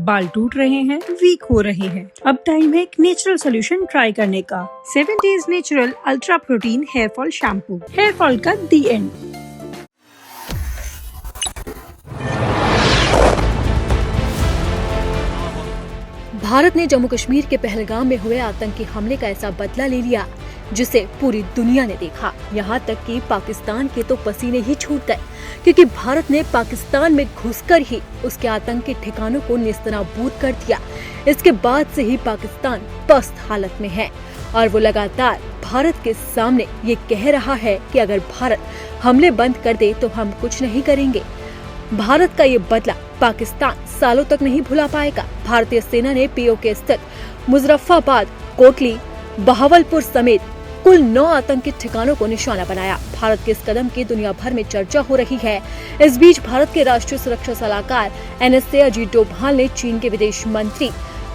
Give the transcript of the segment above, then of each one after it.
बाल टूट रहे हैं, वीक हो रहे हैं। अब टाइम है एक नेचुरल सोल्यूशन ट्राई करने का। 7 Days natural ultra protein hair fall shampoo. Hair fall का दी एंड। भारत ने जम्मू कश्मीर के पहलगाम में हुए आतंकी हमले का ऐसा बदला ले लिया जिसे पूरी दुनिया ने देखा। यहाँ तक कि पाकिस्तान के तो पसीने ही छूट गए, क्योंकि भारत ने पाकिस्तान में घुसकर ही उसके आतंकी ठिकानों को नेस्तनाबूद कर दिया। इसके बाद से ही पाकिस्तान पस्त हालत में है और वो लगातार भारत के सामने ये कह रहा है कि अगर भारत हमले बंद कर दे तो हम कुछ नहीं करेंगे। भारत का ये बदला पाकिस्तान सालों तक नहीं भुला पाएगा। भारतीय सेना ने पीओके स्थित मुजफ्फराबाद, कोटली, बहावलपुर समेत कुल 9 आतंकी ठिकानों को निशाना बनाया। भारत के इस कदम की दुनिया भर में चर्चा हो रही है। इस बीच भारत के राष्ट्रीय सुरक्षा सलाहकार NSA अजीत डोभाल ने चीन के विदेश मंत्री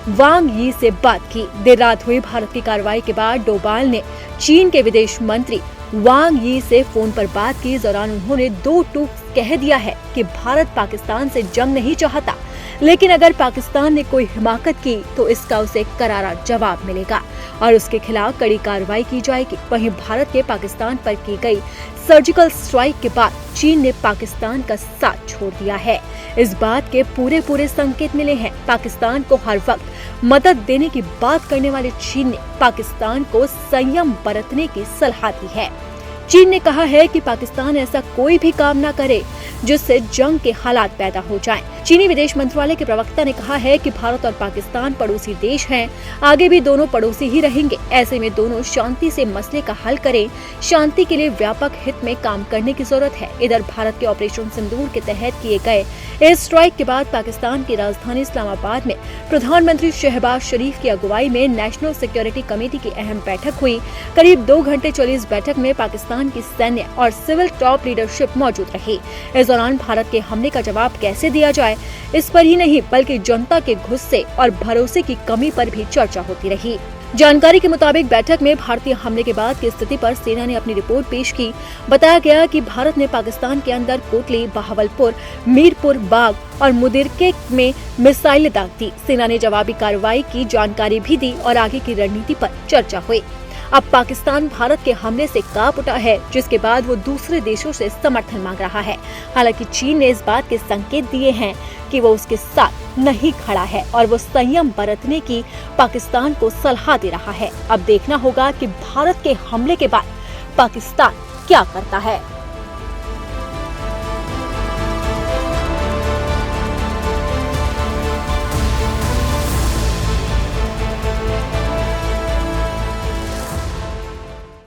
वांग यी से बात की। देर रात हुई भारत की कार्रवाई के बाद डोभाल ने चीन के विदेश मंत्री वांग यी से फोन पर बात की। इस दौरान उन्होंने 2 टूक कह दिया है कि भारत पाकिस्तान से जंग नहीं चाहता, लेकिन अगर पाकिस्तान ने कोई हिमाकत की तो इसका उसे करारा जवाब मिलेगा और उसके खिलाफ कड़ी कार्रवाई की जाएगी। वहीं भारत के पाकिस्तान पर की गई सर्जिकल स्ट्राइक के बाद चीन ने पाकिस्तान का साथ छोड़ दिया है। इस बात के पूरे संकेत मिले हैं। पाकिस्तान को हर वक्त मदद देने की बात करने वाले चीन ने पाकिस्तान को संयम बरतने की सलाह दी है। चीन ने कहा है कि पाकिस्तान ऐसा कोई भी काम न करे जिससे जंग के हालात पैदा हो जाएं। चीनी विदेश मंत्रालय के प्रवक्ता ने कहा है कि भारत और पाकिस्तान पड़ोसी देश हैं, आगे भी दोनों पड़ोसी ही रहेंगे। ऐसे में दोनों शांति से मसले का हल करें। शांति के लिए व्यापक हित में काम करने की जरूरत है। इधर भारत के ऑपरेशन सिंदूर के तहत किए गए एयर स्ट्राइक के बाद पाकिस्तान की राजधानी इस्लामाबाद में प्रधानमंत्री शहबाज शरीफ की अगुवाई में नेशनल सिक्योरिटी कमेटी की अहम बैठक हुई। करीब 2 घंटे चली इस बैठक में पाकिस्तान की सैन्य और सिविल टॉप लीडरशिप मौजूद रही। इस दौरान भारत के हमले का जवाब कैसे दिया जाए, इस पर ही नहीं बल्कि जनता के गुस्से और भरोसे की कमी पर भी चर्चा होती रही। जानकारी के मुताबिक बैठक में भारतीय हमले के बाद की स्थिति पर सेना ने अपनी रिपोर्ट पेश की। बताया गया कि भारत ने पाकिस्तान के अंदर कोटली, बहावलपुर, मीरपुर, बाग और मुदिरके में मिसाइलें दाग दी। सेना ने जवाबी कार्रवाई की जानकारी भी दी और आगे की रणनीति पर चर्चा हुई। अब पाकिस्तान भारत के हमले से कांप उठा है, जिसके बाद वो दूसरे देशों से समर्थन मांग रहा है। हालांकि चीन ने इस बात के संकेत दिए हैं कि वो उसके साथ नहीं खड़ा है और वो संयम बरतने की पाकिस्तान को सलाह दे रहा है। अब देखना होगा कि भारत के हमले के बाद पाकिस्तान क्या करता है।